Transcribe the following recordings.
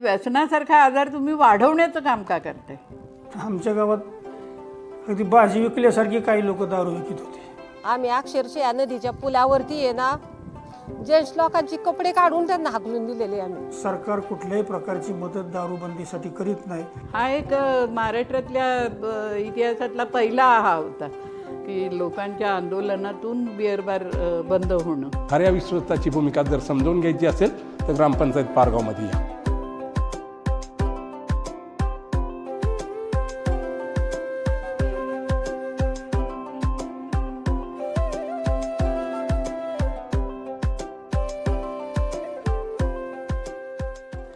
व्यसनासारखा आजार तुम्ही वाढवण्याचं काम का करताय? आमच्या गावात अगदी भाजी विकल्यासारखी काही लोक दारू विकत होते. आम्ही अक्षरशः या नदीच्या पुलावरती आहे ना, जेंट्स लोकांचे कपडे काढून त्यांना हाकलून दिलेले आम्ही. सरकार कुठल्याही प्रकारची मदत दारूबंदीसाठी करीत नाही. हा एक महाराष्ट्रातल्या इतिहासातला पहिला हा होता की लोकांच्या आंदोलनातून बिअर बार बंद होणं. खऱ्या विश्वासाची भूमिका जर समजून घ्यायची असेल तर ग्रामपंचायत पारगावमध्ये या.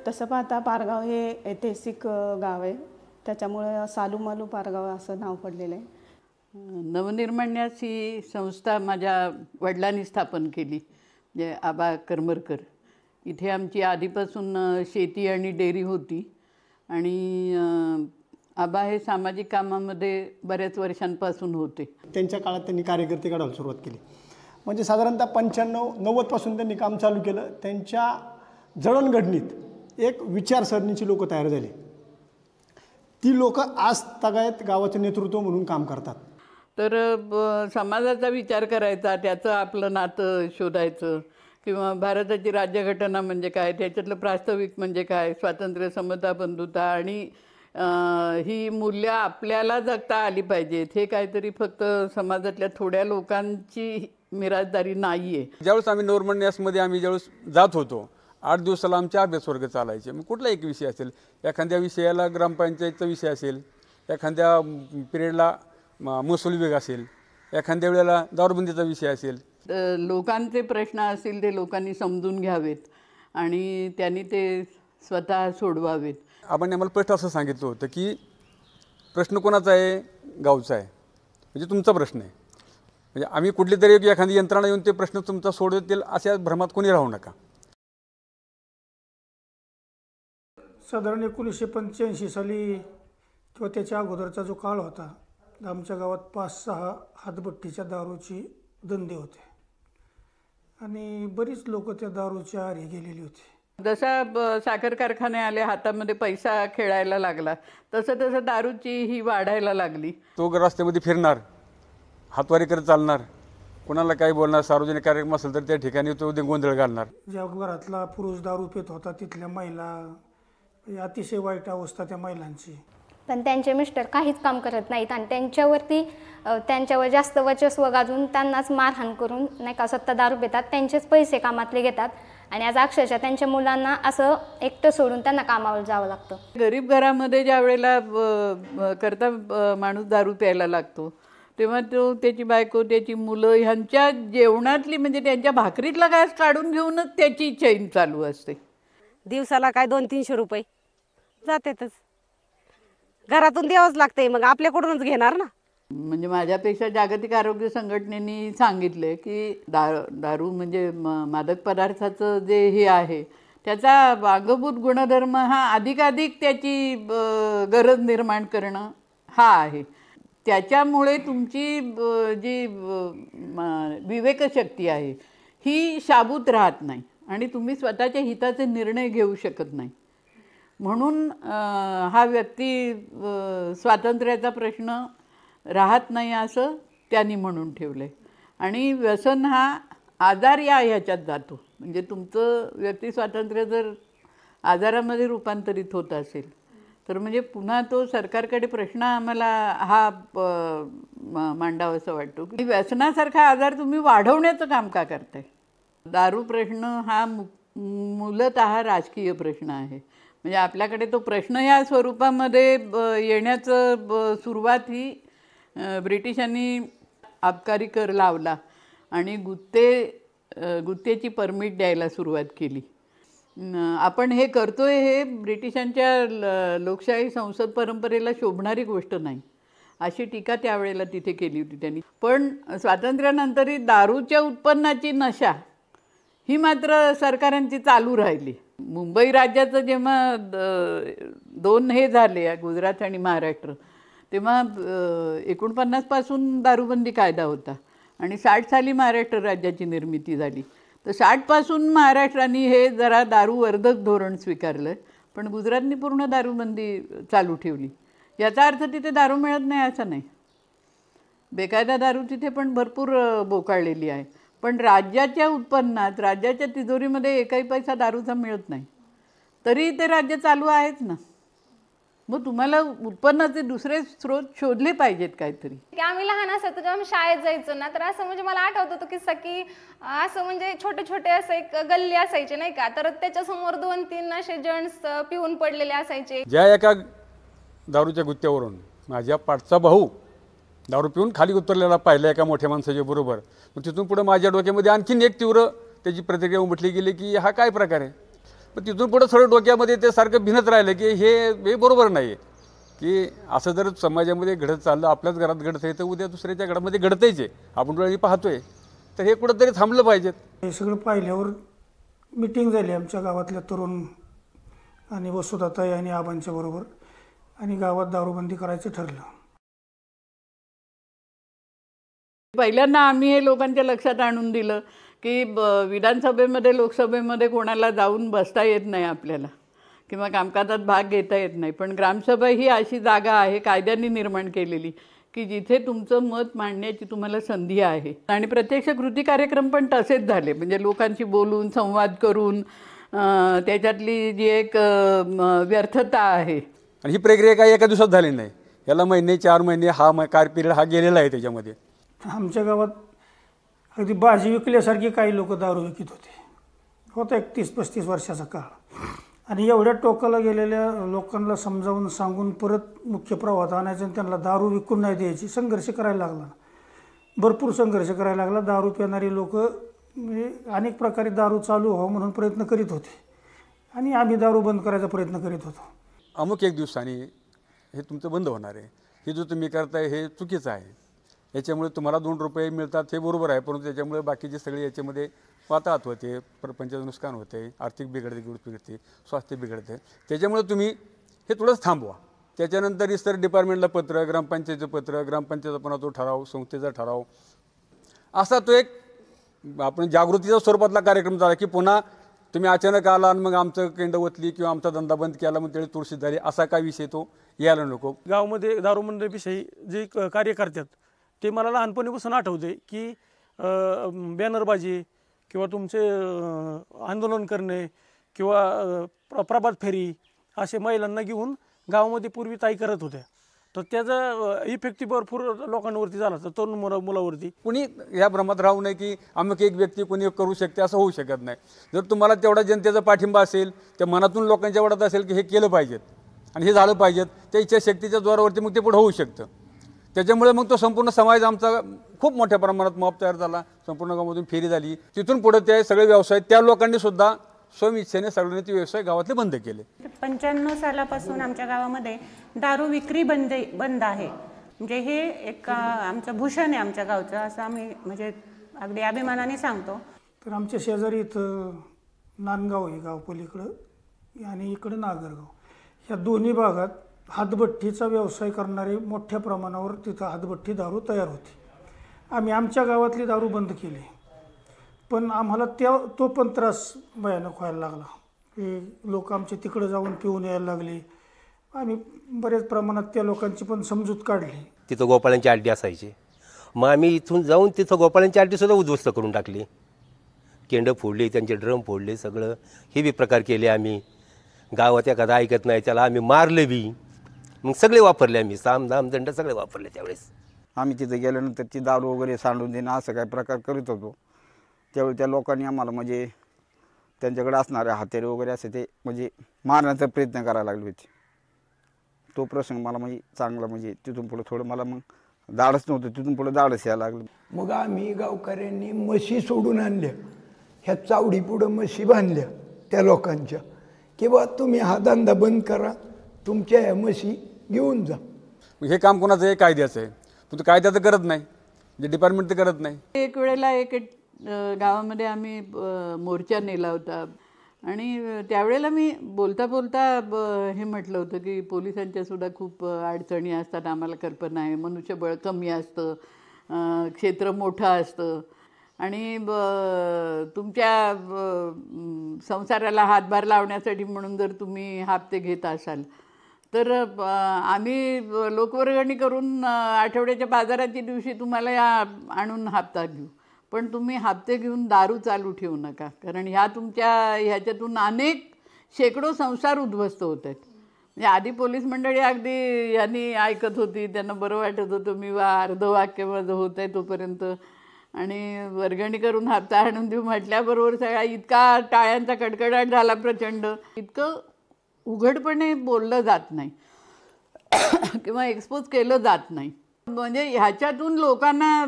तसं पाहता पारगाव हे ऐतिहासिक गाव आहे, त्याच्यामुळे सालूमालू पारगाव असं नाव पडलेलं आहे. नवनिर्माण्यास ही संस्था माझ्या वडिलांनी स्थापन केली, म्हणजे आबा करमरकर. इथे आमची आधीपासून शेती आणि डेअरी होती आणि आबा हे सामाजिक कामामध्ये बऱ्याच वर्षांपासून होते. त्यांच्या काळात त्यांनी कार्यकर्ते काढायला सुरुवात केली. म्हणजे साधारणतः 95-90 पासून त्यांनी काम चालू केलं. त्यांच्या जडणघडणीत एक विचारसरणीची लोक तयार झाली. ती लोक आज तगायत गावाचं नेतृत्व म्हणून काम करतात. तर समाजाचा विचार करायचा, त्याचं आपलं नातं शोधायचं, किंवा भारताची राज्यघटना म्हणजे काय, त्याच्यातलं प्रास्ताविक म्हणजे काय, स्वातंत्र्य, समता, बंधुता आणि ही मूल्य आपल्याला जगता आली पाहिजेत. हे काहीतरी फक्त समाजातल्या थोड्या लोकांची मिराजदारी नाही आहे. ज्यावेळेस आम्ही नवनिर्माण्यामध्ये आम्ही ज्यावेळेस जात होतो, 8 दिवसाला आमचे अभ्यासवर्ग चालायचे. मग कुठला एक विषय असेल, एखाद्या विषयाला ग्रामपंचायतचा विषय असेल, एखाद्या पिरियडला महसूल विभाग असेल, एखाद्या वेळेला दारूबंदीचा विषय असेल. लोकांचे प्रश्न असतील ते लोकांनी समजून घ्यावेत आणि त्यांनी ते स्वतः सोडवावेत. आपण आम्हाला प्रश्न असं सांगितलं होतं की प्रश्न कोणाचा आहे? गावचा आहे, म्हणजे तुमचा प्रश्न आहे. म्हणजे आम्ही कुठली तरी एखादी यंत्रणा येऊन ते प्रश्न तुमचा सोडवतील अशा भ्रमात कोणी राहू नका. साधारण 1985 साली किंवा त्याच्या अगोदरचा जो काळ होता, आमच्या गावात 5-6 हातभट्टीच्या दारूची धंदे होते आणि बरीच लोक त्या दारूच्या आहारी गेलेली होती. जसा साखर कारखाने आले, हातामध्ये पैसा खेळायला लागला, तसं तसं दारूची ही वाढायला लागली. तो रस्त्यामध्ये फिरणार, हातवारी करत चालणार, कोणाला काही बोलणार, सार्वजनिक कार्यक्रम असेल तर त्या ठिकाणी तो गोंधळ घालणार. ज्या घरातला पुरुष दारू पित होता तिथल्या महिला, अतिशय वाईट अवस्था त्या महिलांची. पण त्यांचे मिस्टर काहीच काम करत नाहीत आणि त्यांच्यावर जास्त वर्चस्व गाजून त्यांनाच मारहाण करून नाही का स्वतः दारू पितात, त्यांचेच पैसे कामातले घेतात आणि आज अक्षरशः त्यांच्या मुलांना असं एकटं सोडून त्यांना कामावर जावं लागतं. गरीब घरामध्ये ज्या वेळेला करता माणूस दारू प्यायला लागतो तेव्हा तो त्याची बायको, त्याची मुलं ह्यांच्या जेवणातली म्हणजे त्यांच्या भाकरीतला घास काढून घेऊनच त्याची चैन चालू असते. दिवसाला काय 200-300 रुपये जातातच, घरातून द्यावंच लागते, मग आपल्याकडूनच घेणार ना. म्हणजे माझ्यापेक्षा जागतिक आरोग्य संघटनेने सांगितले की दारू म्हणजे मादक पदार्थाचं जे हे आहे त्याचा अंगभूत गुणधर्म हा अधिकाधिक त्याची गरज निर्माण करणं हा आहे. त्याच्यामुळे तुमची जी विवेकशक्ती आहे ही शाबूत राहत नाही आणि तुम्ही स्वतःच्या हिताचे निर्णय घेऊ शकत नाही. म्हणून हा व्यक्ती स्वातंत्र्याचा प्रश्न राहत नाही असं त्यांनी म्हणून ठेवलं आहे. आणि व्यसन हा आजार ह्याच्यात जातो. म्हणजे तुमचं व्यक्ती स्वातंत्र्य जर आजारामध्ये रूपांतरित होत असेल तर म्हणजे पुन्हा तो सरकारकडे प्रश्न आम्हाला हा मांडावासा वाटतो की व्यसनासारखा आजार तुम्ही वाढवण्याचं काम का करताय? दारू प्रश्न हा मूलतः राजकीय प्रश्न आहे. म्हणजे आपल्याकडे तो प्रश्न या स्वरूपामध्ये येण्याचं सुरुवात ही ब्रिटिशांनी आबकारी कर लावला आणि गुत्तेची परमिट द्यायला सुरुवात केली. आपण हे करतोय हे ब्रिटिशांच्या लोकशाही संसद परंपरेला शोभणारी गोष्ट नाही अशी टीका त्यावेळेला तिथे केली होती त्यांनी. पण स्वातंत्र्यानंतरही दारूच्या उत्पन्नाची नशा ही मात्र सरकारांची चालू राहिली. मुंबई राज्याचं जेव्हा 2 हे झाले, गुजरात आणि महाराष्ट्र, तेव्हा 49 पासून दारूबंदी कायदा होता आणि 60 साली महाराष्ट्र राज्याची निर्मिती झाली. तर 60 पासून महाराष्ट्राने हे जरा दारूवर्धक धोरण स्वीकारलं. पण गुजरातने पूर्ण दारूबंदी चालू ठेवली. याचा अर्थ तिथे दारू मिळत नाही असं नाही. बेकायदा दारू तिथे पण भरपूर बोकाळलेली आहे. पण राज्याच्या उत्पन्नात, राज्याच्या तिजोरीमध्ये एकही पैसा दारूचा मिळत नाही, तरी ते राज्य चालू आहेच ना. मग तुम्हाला उत्पन्नाचे दुसरे स्रोत शोधले पाहिजेत काहीतरी. की आम्ही लहान असतो जेव्हा आम्ही शाळेत जायचो ना, तर असं म्हणजे मला आठवत होतं किस्सा की असं म्हणजे छोटे छोटे असं एक गल्ली असायचे नाही का, तर त्याच्यासमोर 2-3 असे जेंट्स पिऊन पडलेले असायचे. ज्या एका दारूच्या गुत्त्यावरून माझ्या पाठचा भाऊ दारू पिऊन खाली उतरलेला पाहिला एका मोठ्या माणसाच्या बरोबर, मग तिथून पुढे माझ्या डोक्यामध्ये आणखीन एक तीव्र त्याची प्रतिक्रिया उमटली गेली की हा काय प्रकार आहे. पण तिथून पुढं थोडं डोक्यामध्ये ते सारखं भिनत राहिलं की हे बरोबर नाही आहे, की असं जर समाजामध्ये घडत चाललं, आपल्याच घरात घडत आहे तर उद्या दुसऱ्याच्या घरामध्ये घडतंच आहे, आपण डोळ्यांनी पाहतोय, तर हे कुठंतरी थांबलं पाहिजेत. हे सगळं पाहिल्यावर मिटिंग झाली आमच्या गावातल्या तरुण आणि वसुधाताई आणि आबांच्या बरोबर, आणि गावात दारूबंदी करायचं ठरलं. पहिल्यांदा आम्ही हे लोकांच्या लक्षात आणून दिलं की विधानसभेमध्ये, लोकसभेमध्ये कोणाला जाऊन बसता येत नाही आपल्याला, किंवा कामकाजात भाग घेता येत नाही. पण ग्रामसभा ही अशी जागा आहे कायद्याने निर्माण केलेली की जिथे तुमचं मत मांडण्याची तुम्हाला संधी आहे. आणि प्रत्यक्ष कृती कार्यक्रम पण तसेच झाले, म्हणजे लोकांशी बोलून, संवाद करून, त्याच्यातली जी एक व्यर्थता आहे. आणि ही प्रक्रिया काही एका दिवसात झाली नाही, याला महिने, 4 महिने हा कार पिरियड हा गेलेला आहे. त्याच्यामध्ये आमच्या गावात अगदी भाजी विकल्यासारखी काही लोक दारू विकत होता एक 30-35 वर्षाचा काळ. आणि एवढ्या टोकाला गेलेल्या लोकांना समजावून सांगून परत मुख्य प्रवाहात आणायचं आणि त्यांना दारू विकून नाही द्यायची, संघर्ष करायला लागला, भरपूर संघर्ष करायला लागला. दारू पिणारी लोक म्हणजे अनेक प्रकारे दारू चालू व्हावं म्हणून प्रयत्न करीत होते, आणि आम्ही दारू बंद करायचा प्रयत्न करीत होतो. अमुक एक दिवसाने हे तुमचं बंद होणार आहे, हे जो तुम्ही करताय हे चुकीचं आहे, याच्यामुळे तुम्हाला 2 रुपये मिळतात हे बरोबर आहे, परंतु त्याच्यामुळे बाकीचे सगळे याच्यामध्ये वाताहत होते, प्रपंचाचं नुकसान होते, आर्थिक बिघडते, बिघडते, स्वास्थ्य बिघडते. त्याच्यामुळे तुम्ही हे थोडंच थांबवा. त्याच्यानंतर इतर डिपार्टमेंटला पत्र, ग्रामपंचायतीचं पत्र, ग्रामपंचायतपणा तो ठराव, संस्थेचा ठराव, असा तो एक आपण जागृतीच्या स्वरूपातला कार्यक्रम झाला की पुन्हा तुम्ही अचानक आला आणि मग आमचं केंड ओतली किंवा आमचा धंदा बंद केला मग त्यावेळी तुळशीत झाली, असा काय विषय तो यायला नको. गावामध्ये दारूबंदीविषयी जे कार्य करतात ते मला लहानपणीपासून आठवते की बॅनरबाजी किंवा तुमचे आंदोलन करणे किंवा प्रभात फेरी असे महिलांना घेऊन गावामध्ये पूर्वी ताई करत होत्या, तर त्याचा इफेक्ट भरपूर लोकांवरती झाला. तर तरुण मुलावरती कुणी या भ्रमात राहू नये की अमुक एक व्यक्ती कोणी करू शकते, असं होऊ शकत नाही. जर तुम्हाला तेवढा जनतेचा पाठिंबा असेल, त्या मनातून लोकांच्या वाटत असेल की हे केलं पाहिजेत आणि हे झालं पाहिजेत, त्या इच्छाशक्तीच्या जोरावरती मग ते पुढे होऊ शकतं. त्याच्यामुळे मग तो संपूर्ण समाज आमचा खूप मोठ्या प्रमाणात मॉब तयार झाला, संपूर्ण गावामधून फेरी झाली. तिथून पुढे ते सगळे व्यवसाय त्या लोकांनी सुद्धा स्वइच्छेने सगळ्यांनी ते व्यवसाय गावातले बंद केले. 95 सालापासून आमच्या गावामध्ये दारू विक्री बंद आहे. म्हणजे हे एक आमचं भूषण आहे आमच्या गावचं, असं आम्ही म्हणजे अगदी अभिमानाने सांगतो. तर आमच्या शेजारी इथं नांदगाव आहे गाव पलीकडं, आणि इकडं नागरगाव, ह्या दोन्ही भागात हातभट्टीचा व्यवसाय करणारे मोठ्या प्रमाणावर तिथं हातभट्टी दारू तयार होती. आम्ही आमच्या गावातली दारू बंद केली, पण आम्हाला तो पण त्रास भयानक व्हायला लागला की लोक आमचे तिकडं जाऊन पिऊन यायला लागले. आम्ही बऱ्याच प्रमाणात त्या लोकांची पण समजूत काढली. तिथं गोपाळांची अड्डी असायची, मग आम्ही इथून जाऊन तिथं गोपाळांची अड्डीसुद्धा उद्ध्वस्त करून टाकली, केंड फोडली, त्यांचे ड्रम फोडले, सगळं हे बी प्रकार केले आम्ही. गावात एखादा ऐकत नाही त्याला आम्ही मारले बी, मग सगळे वापरले आम्ही, साम दाम दंड सगळे वापरले. त्यावेळेस आम्ही तिथे गेल्यानंतर ती दारू वगैरे सांडून देणं असं काय प्रकार करीत होतो. त्यावेळी त्या लोकांनी आम्हाला म्हणजे त्यांच्याकडे असणारे हत्यारे वगैरे असे ते म्हणजे मारण्याचा प्रयत्न करायला लागले होते. तो प्रसंग मला म्हणजे चांगला म्हणजे तिथून पुढे थोडं मला मग धाडस नव्हतं, तिथून पुढे धाडस यायला लागलं. मग आम्ही गावकऱ्यांनी म्हशी सोडून आणल्या, ह्या चावडी पुढं म्हशी बांधल्या त्या लोकांच्या, की बा तुम्ही हा धंदा बंद करा, तुमच्या ह्या म्हशी घेऊन जा. हे काम कोणाचं आहे? कायद्याचं आहे. पण कायदा तर करत नाही, जे डिपार्टमेंट तर करत नाही. एक वेळेला एक गावामध्ये आम्ही मोर्चा नेला होता, आणि त्यावेळेला मी बोलता बोलता हे म्हटलं होतं की पोलिसांच्यासुद्धा खूप अडचणी असतात, आम्हाला कल्पना आहे, मनुष्यबळ कमी असतं, क्षेत्र मोठं असतं, आणि तुमच्या संसाराला हातभार लावण्यासाठी म्हणून जर तुम्ही हप्ते घेत असाल तर आम्ही लोकवर्गणी करून आठवड्याच्या बाजाराच्या दिवशी तुम्हाला आणून हप्ता घेऊ. पण तुम्ही हप्ते घेऊन दारू चालू ठेवू नका, कारण ह्याच्यातून अनेक शेकडो संसार उद्ध्वस्त होत आहेत. म्हणजे आधी पोलीस मंडळी अगदी यांनी ऐकत होती, त्यांना बरं वाटत होतं, मी अर्धवाक्य माझं होत आहे तोपर्यंत, आणि वर्गणी करून हप्ता आणून देऊ म्हटल्याबरोबर सगळा इतका टाळ्यांचा कडकडाट झाला प्रचंड. इतकं उघडपणे बोललं जात नाही किंवा एक्सपोज केलं जात नाही. म्हणजे ह्याच्यातून लोकांना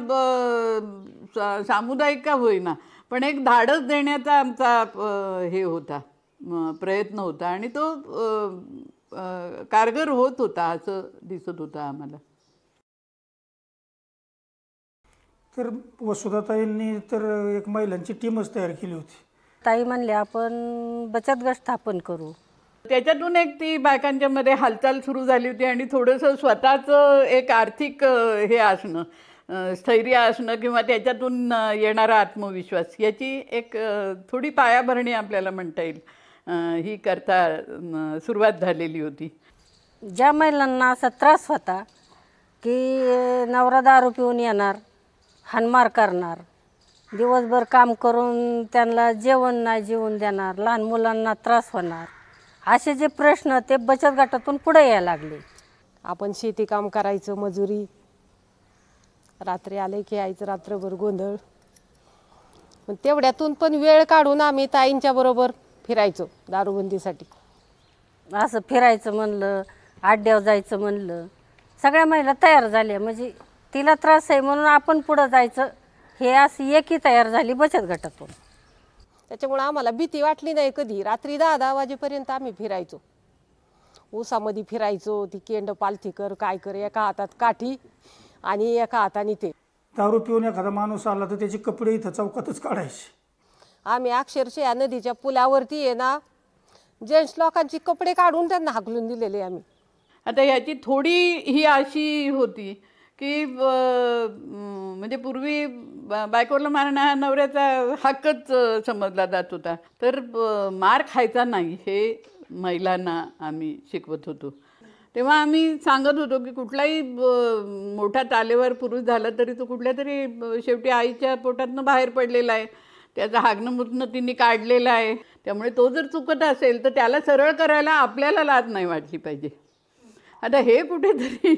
सामुदायिक का होईना पण एक धाडस देण्याचा आमचा हे होता, प्रयत्न होता, आणि तो कारगर होत होता असं दिसत होतं आम्हाला. तर वसुधाताईंनी तर एक महिलांची टीमच तयार केली होती. ताई म्हणले आपण बचत गट स्थापन करू. त्याच्यातून एक ती बायकांच्या मध्ये हालचाल सुरू झाली होती आणि थोडंसं स्वतःचं एक आर्थिक हे असणं, स्थैर्य असणं किंवा त्याच्यातून येणारा आत्मविश्वास याची एक थोडी पायाभरणी आपल्याला म्हणता येईल ही करता सुरुवात झालेली होती. ज्या महिलांना असा त्रास होता की नवरा दारू पिऊन येणार, हाणमार करणार, दिवसभर काम करून त्यांना जेवण नाही जेवून देणार, लहान मुलांना त्रास होणार, असे जे प्रश्न ते बचत गटातून पुढे यायला लागले. आपण शेती काम करायचं, मजुरी, रात्री आले की यायचं रात्रभर गोंधळ, पण तेवढ्यातून पण वेळ काढून आम्ही ताईंच्या बरोबर फिरायचो दारूबंदीसाठी. असं फिरायचं म्हणलं, आड्यावर जायचं म्हणलं, सगळ्या महिला तयार झाल्या. म्हणजे तिला त्रास आहे म्हणून आपण पुढं जायचं, हे अशी एकी तयार झाली बचत गटातून. त्याच्यामुळे आम्हाला भीती वाटली नाही कधी. रात्री 10-10 वाजेपर्यंत आम्ही फिरायचो, ऊसामध्ये फिरायचो. ती केंड पालथी कर काय कर, एका हातात काठी आणि एका हाताने ते. दारू पिऊन एखादा माणूस आला तर त्याचे कपडे इथं चौकातच काढायचे. आम्ही अक्षरशः या नदीच्या पुलावरती आहे ना, जेंट्स लोकांची कपडे काढून त्यांना हाकलून दिलेले आम्ही. आता ह्याची थोडी ही अशी होती की म्हणजे पूर्वी बायकोला मारणं हा नवऱ्याचा हक्कच समजला जात होता, तर मार खायचा नाही हे महिलांना आम्ही शिकवत होतो. तेव्हा आम्ही सांगत होतो की कुठलाही मोठा तालेवर पुरुष झाला तरी तो कुठल्या तरी शेवटी आईच्या पोटातनं बाहेर पडलेला आहे, त्याचं हागणं मुतणं तिने काढलेलं आहे, त्यामुळे तो जर चुकत असेल तर त्याला सरळ करायला आपल्याला लाज नाही वाटली पाहिजे. आता हे कुठेतरी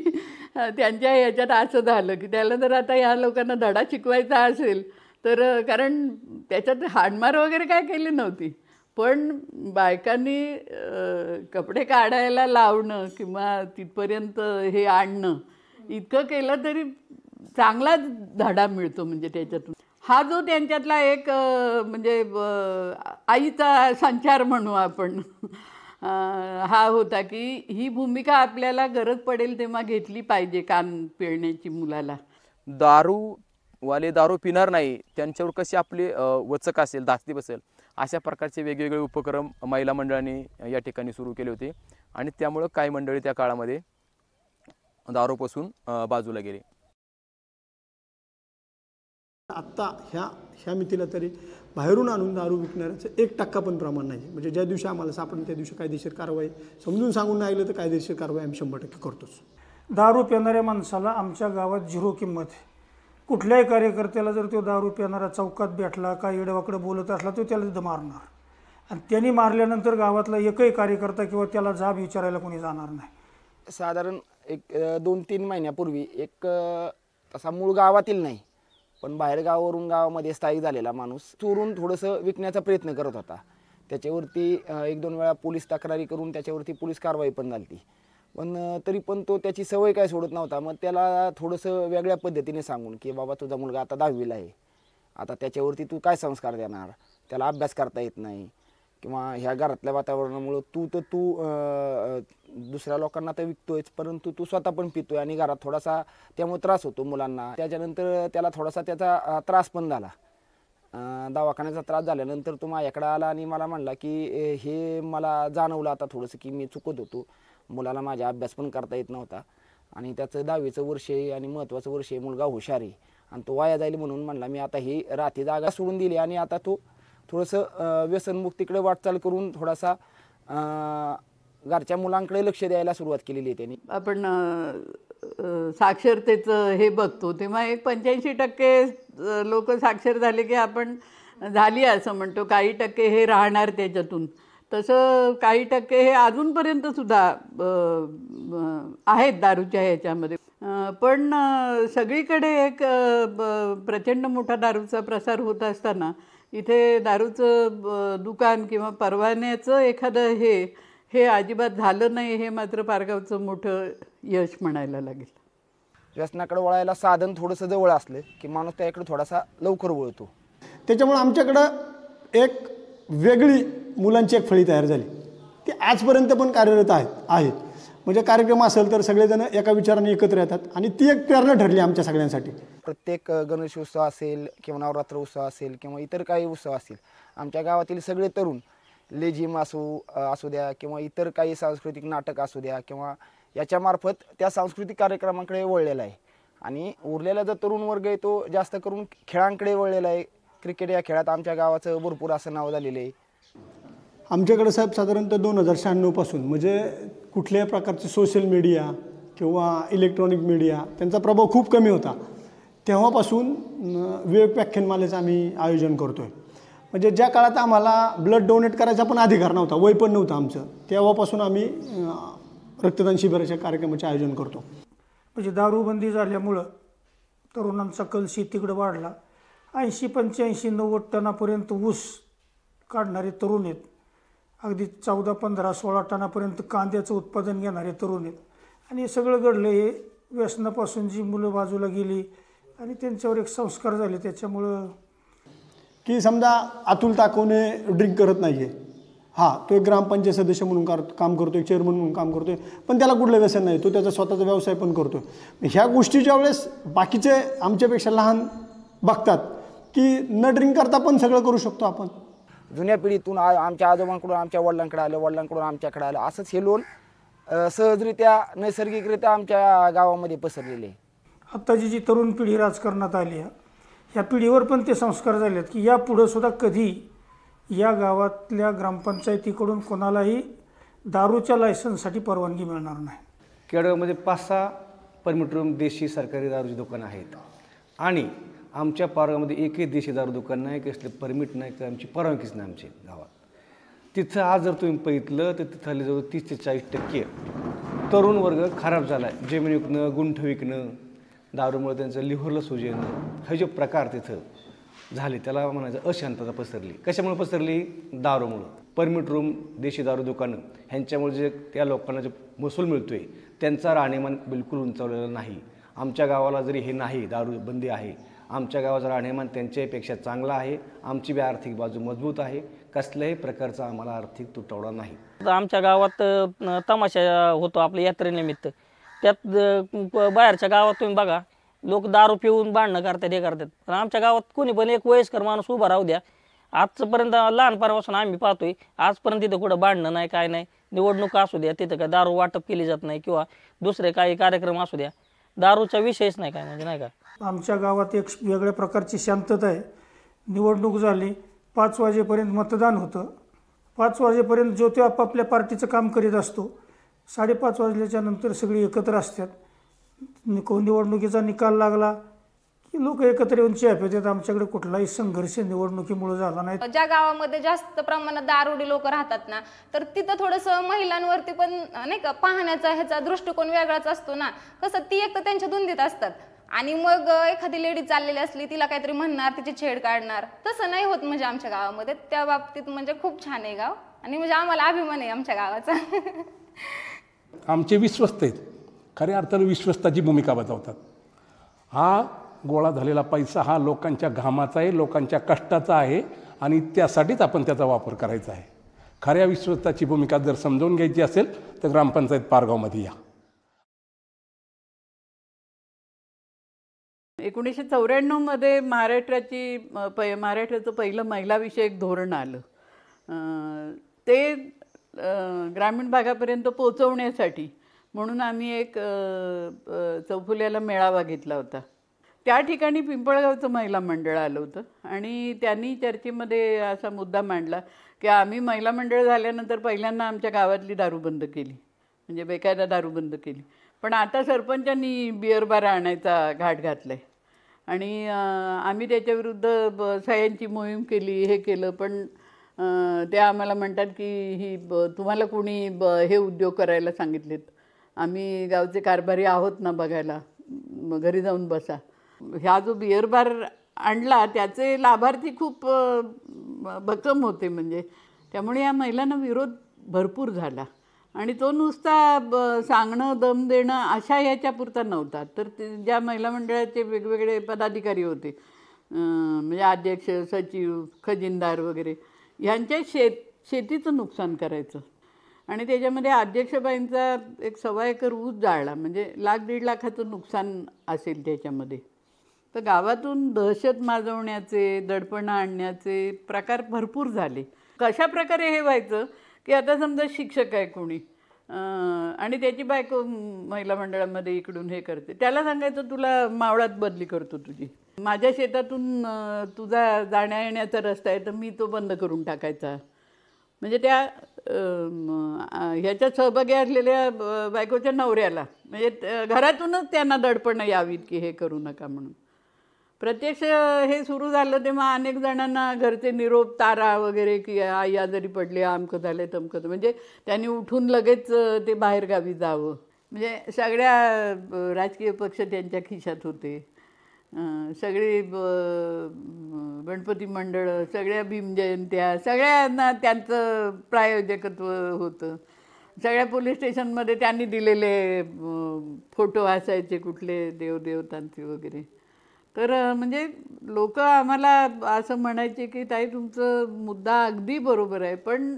त्यांच्या ह्याच्यात असं झालं की त्याला जर आता या लोकांना धडा शिकवायचा असेल तर, कारण त्याच्यात हाणमार वगैरे काय केली नव्हती, पण बायकांनी कपडे काढायला लावणं किंवा तिथपर्यंत हे आणणं इतकं केलं तरी चांगलाच धडा मिळतो. म्हणजे त्याच्यातून हा जो त्यांच्यातला एक म्हणजे आईचा संचार म्हणू आपण, हा होता की ही भूमिका आपल्याला गरज पडेल तेव्हा घेतली पाहिजे कान पिळण्याची मुलाला. दारूवाले दारू पिणार नाही त्यांच्यावर कशी आपली वचक असेल, धास्ती बसेल, अशा प्रकारचे वेगवेगळे उपक्रम महिला मंडळांनी या ठिकाणी सुरू केले होते आणि त्यामुळं काही मंडळी त्या काळामध्ये दारूपासून बाजूला गेले. आत्ता ह्या मितीला तरी बाहेरून आणून दारू विकणाऱ्याचं 1% पण प्रमाण नाही. म्हणजे ज्या दिवशी आम्हाला सापडून त्या दिवशी कायदेशीर कारवाई, समजून सांगून नाही आलं तर कायदेशीर कारवाई आम्ही 100% करतोच. दारू पिणाऱ्या माणसाला आमच्या गावात 0 किंमत आहे. कुठल्याही कार्यकर्त्याला जर तो दारू पिणारा चौकात भेटला, काय येडवाकडं बोलत असला तो त्याला तिथं मारणार, आणि त्यांनी मारल्यानंतर गावातला एकही कार्यकर्ता किंवा त्याला जाब विचारायला कोणी जाणार नाही. साधारण एक 2-3 महिन्यापूर्वी एक तसा मूळ गावातील नाही पण बाहेरगावावरून गावामध्ये स्थायिक झालेला माणूस चोरून थोडंसं विकण्याचा प्रयत्न करत होता. त्याच्यावरती 1-2 वेळा पोलीस तक्रारी करून त्याच्यावरती पोलीस कारवाई पण झाली, पण तरी पण तो त्याची सवय काय सोडत नव्हता. मग त्याला थोडंसं वेगळ्या पद्धतीने सांगून की बाबा तुझा मुलगा आता 10वीला आहे, आता त्याच्यावरती तू काय संस्कार देणार, त्याला अभ्यास करता येत नाही किंवा ह्या घरातल्या वातावरणामुळं तू दुसऱ्या लोकांना तर विकतोयच परंतु तू स्वतः पण पितोय आणि घरात थोडासा त्यामुळे त्रास होतो मुलांना. त्याच्यानंतर त्याला थोडासा त्याचा त्रास पण झाला, दवाखान्याचा त्रास झाल्यानंतर तो माझ्याकडे आला आणि मला म्हणला की हे मला जाणवलं आता थोडंसं की मी चुकत होतो, मुलाला माझा अभ्यास पण करता येत नव्हता आणि त्याचं 10वीचं वर्ष आहे आणि महत्त्वाचं वर्ष आहे, मुलगा हुशार आहे आणि तो वाया जाईल म्हणून म्हणला मी आता ही राहती जागा सोडून दिली आणि आता तो थोडंसं व्यसनमुक्तीकडे वाटचाल करून थोडासा घरच्या मुलांकडे लक्ष द्यायला सुरुवात केलेली आहे त्यांनी. आपण साक्षरतेचं हे बघतो तेव्हा एक 85% लोक साक्षर झाले की आपण झाली असं म्हणतो, काही टक्के हे राहणार त्याच्यातून. तसं काही टक्के हे अजूनपर्यंत सुद्धा आहेत दारूच्या ह्याच्यामध्ये. पण सगळीकडे एक प्रचंड मोठा दारूचा प्रसार होत असताना इथे दारूचं दुकान किंवा परवान्याचं एखादं हे अजिबात झालं नाही, हे मात्र पारगावचं मोठं यश म्हणायला लागेल. व्यसनाकडे वळायला साधन थोडंसं जवळ असलं की माणूस त्याकडे थोडासा लवकर वळतो. त्याच्यामुळे आमच्याकडं एक वेगळी मुलांची एक फळी तयार झाली, ती आजपर्यंत पण कार्यरत आहे. म्हणजे कार्यक्रम असेल तर सगळेजण एका विचाराने एकत्र येतात आणि ती एक प्रेरणा ठरली आमच्या सगळ्यांसाठी. प्रत्येक गणेश उत्सव असेल किंवा नवरात्र उत्सव असेल किंवा इतर काही उत्सव असतील, आमच्या गावातील सगळे तरुण लेझिम असू द्या किंवा इतर काही सांस्कृतिक नाटक असू द्या किंवा याच्यामार्फत त्या सांस्कृतिक कार्यक्रमांकडे वळलेला आहे. आणि उरलेला जो तरुण वर्ग आहे तो जास्त करून खेळांकडे वळलेला आहे. क्रिकेट या खेळात आमच्या गावाचं भरपूर असं नाव झालेलं आहे. आमच्याकडे साहेब साधारणतः 2096 पासून म्हणजे कुठल्याही प्रकारचे सोशल मीडिया किंवा इलेक्ट्रॉनिक मीडिया त्यांचा प्रभाव खूप कमी होता. तेव्हापासून विवेक व्याख्यानमालेचं आम्ही आयोजन करतो आहे. म्हणजे ज्या काळात आम्हाला ब्लड डोनेट करायचा पण अधिकार नव्हता, वय पण नव्हतं आमचं, तेव्हापासून आम्ही रक्तदान शिबिराच्या कार्यक्रमाचे आयोजन करतो. म्हणजे दारूबंदी झाल्यामुळं तरुणांचा कल शेतीकडे वाढला. 80, 85, 90 टनापर्यंत ऊस काढणारे तरुण आहेत. अगदी 14, 15, 16 टनापर्यंत कांद्याचं उत्पादन घेणारे तरुण आहेत. आणि हे सगळं घडलं हे व्यसनापासून जी मुलं बाजूला गेली आणि त्यांच्यावर एक संस्कार झाले. त्याच्यामुळं की समजा अतुल ताकवणे ड्रिंक करत नाही आहे, हां तो एक ग्रामपंचायत सदस्य म्हणून काम करतो, एक चेअरमन म्हणून काम करतो आहे, पण त्याला कुठलं व्यसन नाही, तो त्याचा स्वतःचा व्यवसाय पण करतो. ह्या गोष्टी ज्यावेळेस बाकीचे आमच्यापेक्षा लहान बघतात की न ड्रिंक करता पण सगळं करू शकतो आपण. जुन्या पिढीतून आमच्या आजोबांकडून आमच्या वडिलांकडे आलं, वडिलांकडून आमच्याकडे आलं, असंच हे लोन सहजरित्या नैसर्गिकरित्या आमच्या गावामध्ये पसरलेले आहे. आत्ताची जी तरुण पिढी राजकारणात आली आहे, ह्या पिढीवर पण ते संस्कार झाले आहेत की यापुढं सुद्धा कधी या गावातल्या ग्रामपंचायतीकडून कोणालाही दारूच्या लायसन्ससाठी परवानगी मिळणार नाही. केडगावमध्ये 5-6 परमिट रूम देशी सरकारी दारूची दुकानं आहेत आणि आमच्या पारगामध्ये एकही देशी दारू दुकान नाही, कसले परमिट नाही, का आमची परवानगीच नाही आमच्या गावात. तिथं आज जर तुम्ही बघितलं तर तिथं जवळ 30 ते 40% तरुण वर्ग खराब झाला आहे. जमीन विकणं, गुंठ विकणं, दारूमुळे त्यांचं लिव्हरला सूज येणं, हे जे प्रकार तिथं झाले त्याला म्हणायचं अशांतता पसरली. कशामुळे पसरली? दारूमुळं. परमिट रूम देशी दारू दुकानं ह्यांच्यामुळे जे त्या लोकांना जे महसूल मिळतो आहे त्यांचा राहणीमान बिलकुल उंचावलेला नाही. आमच्या गावाला जरी हे नाही, दारू बंदी आहे, आमच्या गावाचं राहणीमान त्यांच्यापेक्षा चांगलं आहे. आमची बी आर्थिक बाजू मजबूत आहे. कसल्याही प्रकारचा आम्हाला आर्थिक तुटवडा नाही. आमच्या गावात तमाशा होतो आपल्या यात्रेनिमित्त, त्यात बाहेरच्या गावात तुम्ही बघा लोक दारू पिऊन भांडणं करतात, हे करतात. पण आमच्या गावात कोणी पण एक वयस्कर माणूस उभा राहू द्या, आजपर्यंत लहानपणापासून आम्ही पाहतोय आजपर्यंत तिथं कुठं भांडणं नाही, काय नाही. निवडणूक असू द्या तिथं काय दारू वाटप केली जात नाही किंवा दुसरे काही कार्यक्रम असू द्या, दारूचा विषयच नाही काय, म्हणजे नाही का. आमच्या गावात एक वेगळ्या प्रकारची शांतता आहे. निवडणूक झाली, 5 वाजेपर्यंत मतदान होतं. 5 वाजेपर्यंत जो तो आपापल्या पार्टीचं काम करीत असतो. 5:30 वाजल्याच्या नंतर सगळी एकत्र असतात. निवडणुकीचा निकाल लागला की लोक एकत्र येऊन चहा पितात. आमच्याकडे कुठलाही संघर्ष निवडणुकीमुळे झाला नाही. ज्या गावामध्ये जास्त प्रमाणात दारुडी लोक राहतात ना, तर तिथं थोडंसं महिलांवरती पण नाही का पाहण्याचा ह्याचा दृष्टिकोन वेगळाच असतो ना. कसं ती एक तर त्यांच्या धुंदीत असतात आणि मग एखादी लेडी चाललेली असली तिला काहीतरी म्हणणार, तिची छेड काढणार, तसं नाही होत म्हणजे आमच्या गावामध्ये. त्या बाबतीत म्हणजे खूप छान आहे गाव आणि म्हणजे आम्हाला अभिमान आहे आमच्या गावाचा. आमचे विश्वस्त आहेत, खऱ्या अर्थानं विश्वस्ताची भूमिका बजावतात. हा गोळा झालेला पैसा हा लोकांच्या घामाचा आहे, लोकांच्या कष्टाचा आहे आणि त्यासाठीच आपण त्याचा वापर करायचा आहे. खऱ्या विश्वस्ताची भूमिका जर समजावून घ्यायची असेल तर ग्रामपंचायत पारगावमध्ये या. 1994 महाराष्ट्राचं पहिलं महिलाविषयक धोरण आलं. ते ग्रामीण भागापर्यंत पोचवण्यासाठी म्हणून आम्ही एक चौफुल्याला मेळावा घेतला होता. त्या ठिकाणी पिंपळगावचं महिला मंडळ आलं होतं आणि त्यांनी चर्चेमध्ये असा मुद्दा मांडला की आम्ही महिला मंडळ झाल्यानंतर पहिल्यांदा आमच्या गावातली दारू बंद केली, म्हणजे बेकायदा दारू बंद केली. पण आता सरपंचांनी बिअर बार आणायचा घाट घातला आहे आणि आम्ही त्याच्याविरुद्ध सह्यांची मोहीम केली, हे केलं. पण ते आम्हाला म्हणतात की तुम्हाला कोणी हे उद्योग करायला सांगितलेत, आम्ही गावचे कारभारी आहोत ना बघायला, घरी जाऊन बसा. ह्या जो बिअर बार आणला त्याचे लाभार्थी खूप भक्कम होते, म्हणजे त्यामुळे या महिलांना विरोध भरपूर झाला. आणि तो नुसता सांगणं, दम देणं अशा ह्याच्यापुरता नव्हता, तर ज्या महिला मंडळाचे वेगवेगळे पदाधिकारी होते, म्हणजे अध्यक्ष, सचिव, खजिनदार वगैरे, ह्यांच्या शेतीचं नुकसान करायचं. आणि त्याच्यामध्ये अध्यक्षबाईंचा एक 1.25 एकर ऊस जाळला, म्हणजे 1-1.5 लाखाचं नुकसान असेल त्याच्यामध्ये. तर गावातून दहशत माजवण्याचे, दडपणं आणण्याचे प्रकार भरपूर झाले. कशा प्रकारे हे व्हायचं की आता समजा शिक्षक आहे कोणी आणि त्याची बायको महिला मंडळामध्ये इकडून हे करते, त्याला सांगायचं तुला मावळात बदली करतो तुझी, माझ्या शेतातून तुझा जाण्या येण्याचा रस्ता आहे तर मी तो बंद करून टाकायचा. म्हणजे त्या ह्याच्यात सहभागी असलेल्या बायकोच्या नवऱ्याला, म्हणजे घरातूनच त्यांना दडपणं यावीत की हे करू नका म्हणून. प्रत्यक्ष हे सुरू झालं तेव्हा अनेक जणांना घरचे निरोप, तारा वगैरे की आई आजारी पडली, अमकं झालं, तमकं, म्हणजे त्यांनी उठून लगेच ते बाहेरगावी जावं. म्हणजे सगळ्या राजकीय पक्ष त्यांच्या खिशात होते, सगळी गणपती मंडळं, सगळ्या भीमजयंत्या, सगळ्यांना त्यांचं प्रायोजकत्व होतं. सगळ्या पोलीस स्टेशनमध्ये त्यांनी दिलेले फोटो असायचे कुठले देवदेवतांचे वगैरे. तर म्हणजे लोक आम्हाला असं म्हणायचे की ताई तुमचं मुद्दा अगदी बरोबर आहे, पण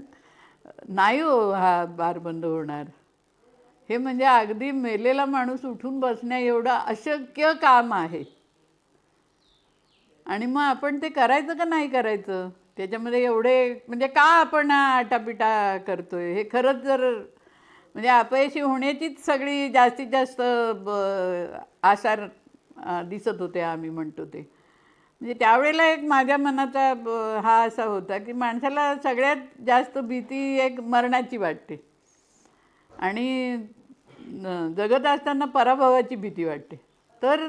नाही हो हा बार बंद होणार, हे म्हणजे अगदी मेलेला माणूस उठून बसण्या एवढं अशक्य काम आहे. आणि मग आपण ते करायचं का नाही करायचं, त्याच्यामध्ये एवढे म्हणजे का आपण आटापिटा करतोय. हे खरंच जर म्हणजे अपयशी होण्याचीच सगळी जास्तीत जास्त आसार दिसत होते, आम्ही म्हणतो ते. म्हणजे त्यावेळेला एक माझ्या मनाचा हा असा होता की माणसाला सगळ्यात जास्त भीती एक मरणाची वाटते आणि जगत असताना पराभवाची भीती वाटते. तर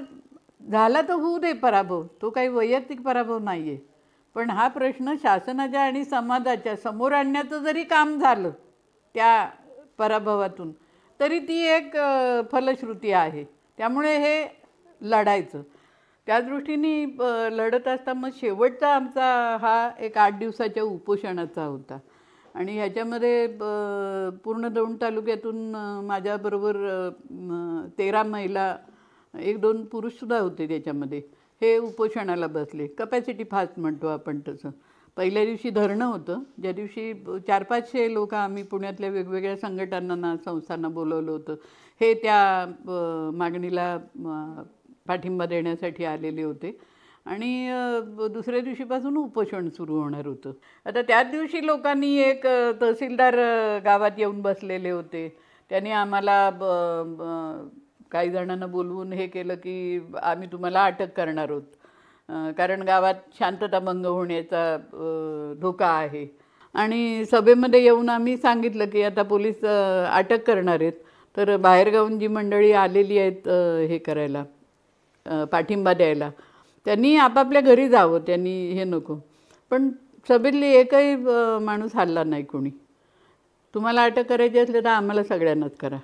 झाला तर होऊ दे पराभव, तो काही वैयक्तिक पराभव नाही आहे, पण हा प्रश्न शासनाच्या आणि समाजाच्या समोर आणण्याचं जरी काम झालं त्या पराभवातून, तरी ती एक फलश्रुती आहे. त्यामुळे हे लढायचं. त्या दृष्टीने लढत असता मग शेवटचा आमचा हा एक 8 दिवसाच्या उपोषणाचा होता. आणि ह्याच्यामध्ये पूर्ण दौंड तालुक्यातून माझ्याबरोबर 13 महिला, 1-2 पुरुषसुद्धा होते त्याच्यामध्ये, हे उपोषणाला बसले. कपॅसिटी फास्ट म्हणतो आपण तसं. पहिल्या दिवशी धरणं होतं, ज्या दिवशी 400-500 लोक आम्ही पुण्यातल्या वेगवेगळ्या संघटनांना, संस्थांना बोलवलं होतं. हे त्या मागणीला पाठिंबा देण्यासाठी आलेले होते. आणि दुसऱ्या दिवशीपासून उपोषण सुरू होणार होतं. आता त्याच दिवशी लोकांनी एक तहसीलदार गावात येऊन बसलेले होते. त्यांनी आम्हाला काही जणांना बोलवून हे केलं की आम्ही तुम्हाला अटक करणार आहोत, कारण गावात शांतताभंग होण्याचा धोका आहे. आणि सभेमध्ये येऊन आम्ही सांगितलं की आता पोलीस अटक करणार आहेत, तर बाहेरगावून जी मंडळी आलेली आहेत हे करायला, पाठिंबा द्यायला, त्यांनी आपापल्या घरी जावं, त्यांनी हे नको. पण सभेतली एकही माणूस हल्ला नाही कोणी. तुम्हाला अटक करायची असली तर आम्हाला सगळ्यांनाच करा.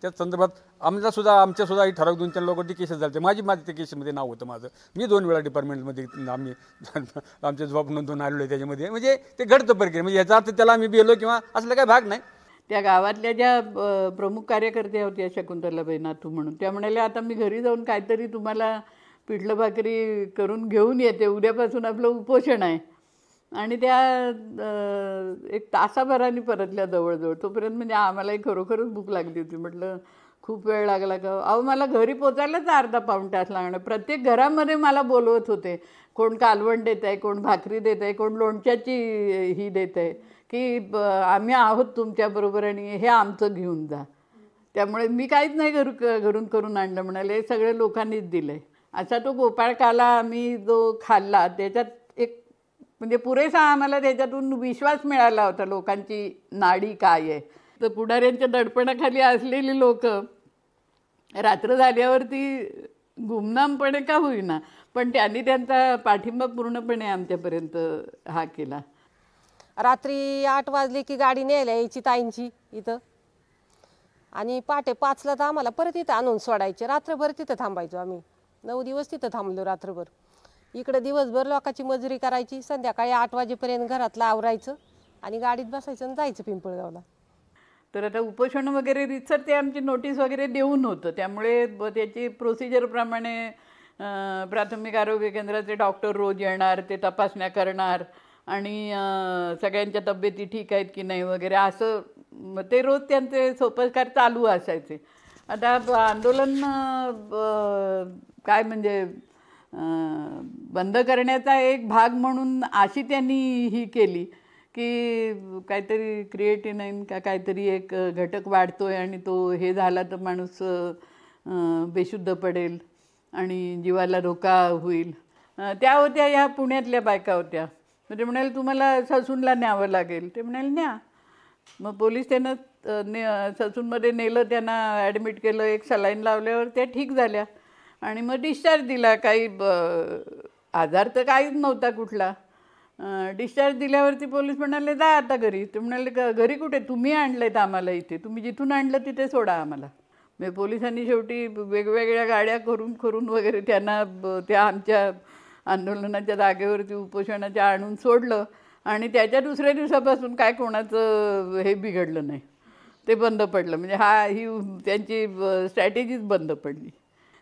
त्या संदर्भात आमच्यासुद्धा ठराविक 2-4 लोकांची केसेस झाले. माझ्या त्या केसमध्ये नाव होतं माझं. मी 2 वेळा डिपार्टमेंटमध्ये आम्ही आमचे जॉब नोंदवून आलेलो आहे त्याच्यामध्ये. म्हणजे ते घडतं प्रक्रिया, म्हणजे याचा अर्थ त्याला आम्ही बेलो किंवा असला काही भाग नाही. त्या गावातल्या ज्या प्रमुख कार्यकर्त्या होत्या शकुंतलाबाई नातू म्हणून, त्या म्हणाल्या आता मी घरी जाऊन काहीतरी तुम्हाला पिठलं भाकरी करून घेऊन येते, उद्यापासून आपलं उपोषण आहे. आणि त्या 1 तासाभराने परतल्या जवळजवळ. तोपर्यंत म्हणजे आम्हालाही खरोखरच भूक लागली होती. म्हटलं खूप वेळ लागला का? अहो मला घरी पोचायलाच अर्धा-पाऊण तास लागणार. प्रत्येक घरामध्ये मला बोलवत होते, कोण कालवण देत आहे, कोण भाकरी देत आहे, कोण लोणच्याची ही देत आहे, की आम्ही आहोत तुमच्याबरोबर आणि हे आमचं घेऊन जा. त्यामुळे मी काहीच नाही घरून करून आणलं म्हणाले, सगळे लोकांनीच दिलं आहे. असा तो गोपाळकाला आम्ही जो खाल्ला त्याच्यात एक म्हणजे पुरेसा आम्हाला त्याच्यातून विश्वास मिळाला होता लोकांची नाडी काय आहे. तर पुढाऱ्यांच्या दडपणाखाली असलेली लोक रात्र झाल्यावरती गुमनामपणे का होईना पण त्यांनी त्यांचा पाठिंबा पूर्णपणे आमच्यापर्यंत हा केला. रात्री 8 वाजले की गाडी न्यायला यायची ताईंची इथं आणि पहाटे 5ला तर आम्हाला परत इथं आणून सोडायचे. रात्रभर तिथं थांबायचो आम्ही. 9 दिवस तिथं थांबलो रात्रभर. इकडं दिवसभर लोकांची मजुरी करायची. संध्याकाळी 8 वाजेपर्यंत घरातलं आवरायचं आणि गाडीत बसायचं आणि जायचं पिंपळगावला. तर आता उपोषण वगैरे रितसर ते आमची नोटीस वगैरे देऊन होतं. त्यामुळे त्याची प्रोसिजरप्रमाणे प्राथमिक आरोग्य केंद्राचे डॉक्टर रोज येणार, ते तपासण्या करणार आणि सगळ्यांच्या तब्येती ठीक आहेत की नाही वगैरे असं ते रोज त्यांचे सोपस्कार चालू असायचे. आता आंदोलन काय म्हणजे बंद करण्याचा एक भाग म्हणून अशी त्यांनी ही केली की काहीतरी क्रिएटिनाईन का काहीतरी एक घटक वाढतोय आणि तो हे झाला तर माणूस बेशुद्ध पडेल आणि जीवाला धोका होईल. त्या होत्या या पुण्यातल्या बायका होत्या. ते म्हणाले तुम्हाला ससूनला न्यावं लागेल. ते म्हणाले न्या. मग पोलीस त्यानं ससूनमध्ये नेलं, त्यांना ॲडमिट केलं, एक सलाईन लावल्यावर त्या ठीक झाल्या आणि मग डिस्चार्ज दिला. काही आजार तर काहीच नव्हता कुठला. डिस्चार्ज दिल्यावरती पोलीस म्हणाले जा आता घरी. ते म्हणाले घरी कुठे, तुम्ही आणलं आम्हाला इथे, तुम्ही जिथून आणलं तिथे सोडा आम्हाला. म्हणजे पोलिसांनी शेवटी वेगवेगळ्या गाड्या करून वगैरे त्यांना त्या आमच्या आंदोलनाच्या जागेवरती उपोषणाच्या आणून सोडलं आणि त्याच्या दुसऱ्या दिवसापासून काय कोणाचं हे बिघडलं नाही, ते बंद पडलं. म्हणजे ही त्यांची स्ट्रॅटेजीच बंद पडली.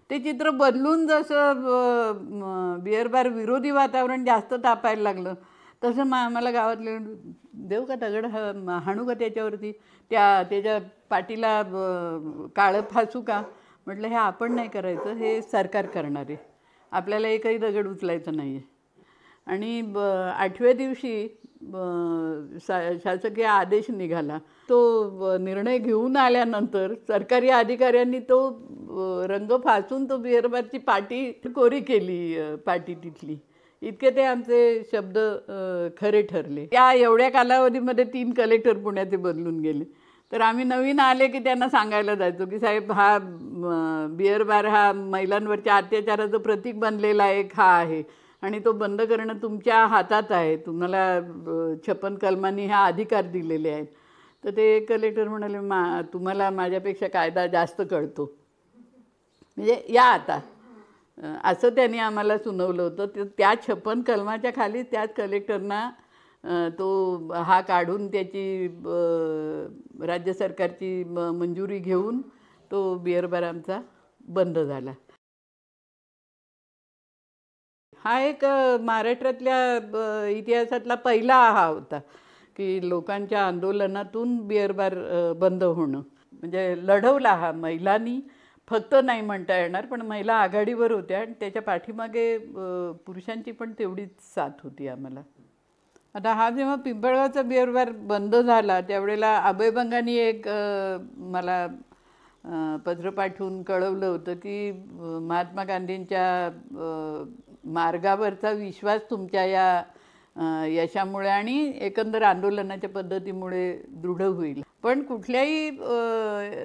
ते चित्र बदलून जसं बिअर बार विरोधी वातावरण जास्त तापायला लागलं तसं आम्हाला गावातले देऊ का दगड हाणू का त्याच्यावरती, त्याच्या पाठीला काळं फासू का. म्हटलं हे आपण नाही करायचं, हे सरकार करणार आहे, आपल्याला एकही दगड उचलायचं नाही आहे. आणि 8व्या दिवशी शासकीय आदेश निघाला. तो निर्णय घेऊन आल्यानंतर सरकारी अधिकाऱ्यांनी तो रंग फासून तो बिअर बारची पाटी कोरी केली, पाटी तिथली. इतके ते आमचे शब्द खरे ठरले. त्या एवढ्या कालावधीमध्ये 3 कलेक्टर पुण्याचे बदलून गेले. तर आम्ही नवीन आले की त्यांना सांगायला जायचो की साहेब हा बिअर बार हा महिलांवरच्या अत्याचाराचं प्रतीक बनलेला एक हा आहे आणि तो बंद करणं तुमच्या हातात आहे, तुम्हाला 56 कलमांनी हा अधिकार दिलेले आहेत. तर ते कलेक्टर म्हणाले तुम्हाला माझ्यापेक्षा कायदा जास्त कळतो, म्हणजे या आता, असं त्यांनी आम्हाला सुनावलं होतं. त्या 56 कलमाच्या खाली त्याच कलेक्टरना तो हा काढून त्याची राज्य सरकारची मंजुरी घेऊन तो बिअर बार आमचा बंद झाला. हा एक महाराष्ट्रातल्या इतिहासातला पहिला हा होता की लोकांच्या आंदोलनातून बिअर बार बंद होणं. म्हणजे लढवला हा महिलांनी, फक्त नाही म्हणता येणार, पण महिला आघाडीवर होत्या आणि त्याच्या पाठीमागे पुरुषांची पण तेवढीच साथ होती आम्हाला. आता हा जेव्हा पिंपळगावचा बिअर बार बंद झाला त्यावेळेला अभयभंगांनी एक मला पत्र पाठवून कळवलं होतं की महात्मा गांधींच्या मार्गावरचा विश्वास तुमच्या या यशामुळे आणि एकंदर आंदोलनाच्या पद्धतीमुळे दृढ होईल. पण कुठल्याही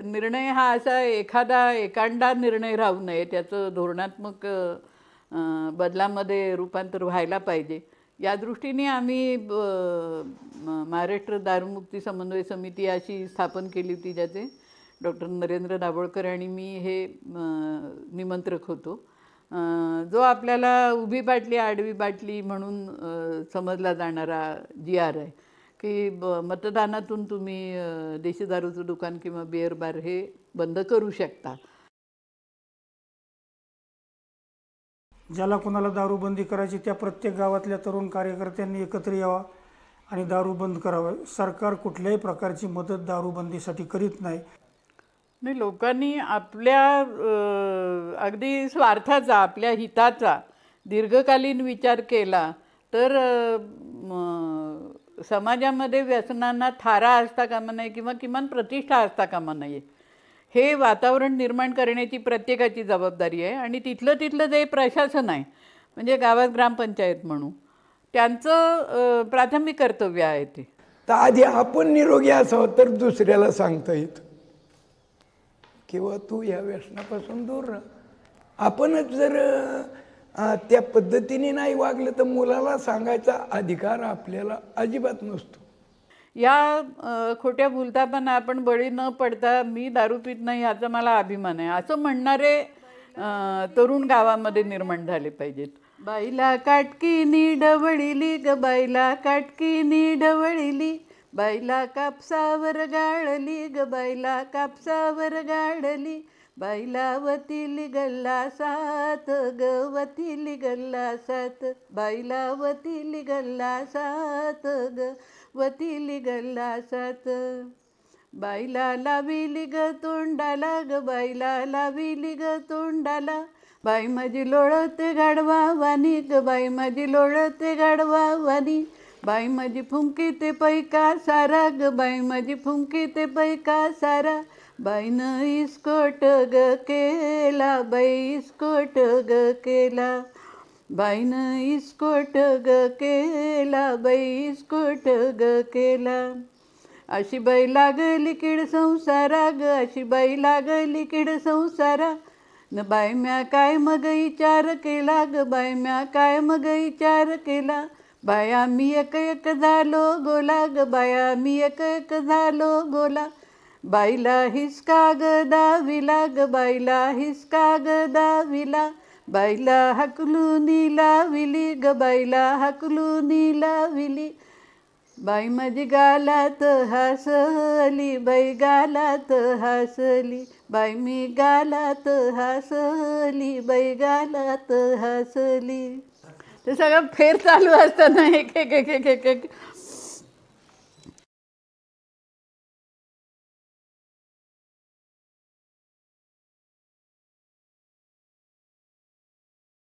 निर्णय हा असा एकांडा निर्णय राहू नये, त्याचं धोरणात्मक बदलामध्ये रूपांतर व्हायला पाहिजे. या दृष्टीने आम्ही महाराष्ट्र दारूमुक्ती समन्वय समिती अशी स्थापन केली होती, ज्याचे डॉक्टर नरेंद्र दाभोळकर आणि मी हे निमंत्रक होतो. जो आपल्याला उभी बाटली आडवी बाटली म्हणून समजला जाणारा GR आहे की मतदानातून तुम्ही देशी दारूचं दुकान किंवा बिअर बार हे बंद करू शकता. ज्याला कोणाला दारू बंदी करायची त्या प्रत्येक गावातल्या तरुण कार्यकर्त्यांनी एकत्र यावा आणि दारू बंद करावं. सरकार कुठल्याही प्रकारची मदत दारूबंदीसाठी करीत नाही. लोकांनी आपल्या अगदी स्वार्थाचा, आपल्या हिताचा दीर्घकालीन विचार केला तर समाजामध्ये व्यसनांना थारा असता कामा नये किंवा किमान प्रतिष्ठा असता कामा नये. हे वातावरण निर्माण करण्याची प्रत्येकाची जबाबदारी आहे. आणि तिथलं जे प्रशासन आहे म्हणजे गावात ग्रामपंचायत म्हणू, त्यांचं प्राथमिक कर्तव्य आहे ते. तर आधी आपण निरोगी असावं तर दुसऱ्याला सांगता येतं किंवा तू या व्यसनापासून दूर राहा. आपणच जर त्या पद्धतीने नाही वागलं तर मुलाला सांगायचा अधिकार आपल्याला अजिबात नसतो. या खोट्या भूलथापांना आपण बळी न पडता मी दारू पित नाही याचा मला अभिमान आहे असं म्हणणारे तरुण गावामध्ये निर्माण झाले पाहिजेत. बाईला काटकीनी ढवळिली ग बाईला काटकीनी ढवळिली, बाईला कापसावर गाळली ग बाईला कापसावर गाळली, बाईला वतीली गल्ला सात ग वतीली गल्ला सात, बाईला वतीली गल्ला सात ग वतीली गल्ला सात, बाईला लाविली ग तोंडाला ग बाईला लाविली ग तोंडाला, बाई माझी लोळते गाढवा वाणी ग बाई माझी लोळते गाढवा वाणी, बाई माझी फुंकी ते पैका सारा ग बाई माझी फुंकी ते पैका सारा, बाईनं इस्कोट ग केला बाई इस्कोट ग केला, बाईनं इस्कोट ग केला बाई इस्कोट ग केला, अशी बाई लागली किड संसारा ग अशी बाई लागली किड संसारा, न बाई म्या काय मग विचार केला ग बाई म्या काय मग विचार केला, बाया मी एक एक झालो गोला ग बाया मी एक एक झालो गोला, बाईला हिसका ग दाविला ग बाईला हिसका ग दाविला, बाईला हकलूनी लाविली ग बाईला हकलूनी लाविली, बाई माझी गालात हसली बाई गालात हसली, बाई मी गालात हसली बाई गालात हसली. ते सगळं फेर चालू असताना एक एक एक एक एक